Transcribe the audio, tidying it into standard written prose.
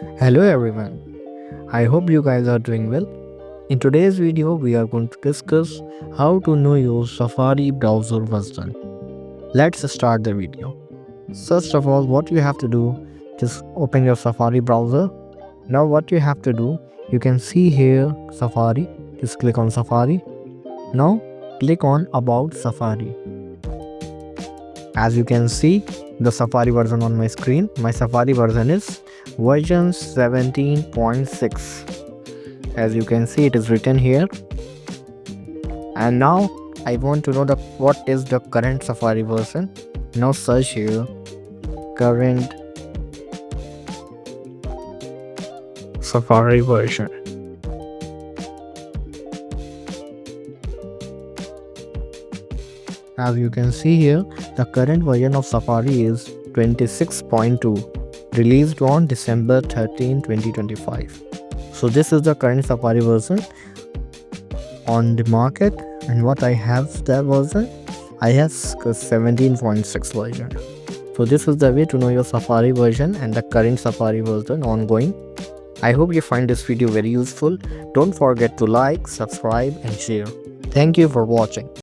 Hello everyone, I hope you guys are doing well. In today's video, we are going to discuss how to know your Safari browser version. Let's start the video. First of all, what you have to do, just open your Safari browser. Now what you have to do, you can see here Safari, just click on Safari. Now click on About Safari. As you can see, the Safari version on my screen, my Safari version is version 17.6. As you can see, it is written here. And now I want to know what is the current Safari version. Now search here current Safari version. As you can see here, the current version of Safari is 26.2, released on December 13, 2025. So this is the current Safari version on the market, and what I have that version, I have 17.6 version. So this is the way to know your Safari version and the current Safari version ongoing. I hope you find this video very useful. Don't forget to like, subscribe and share. Thank you for watching.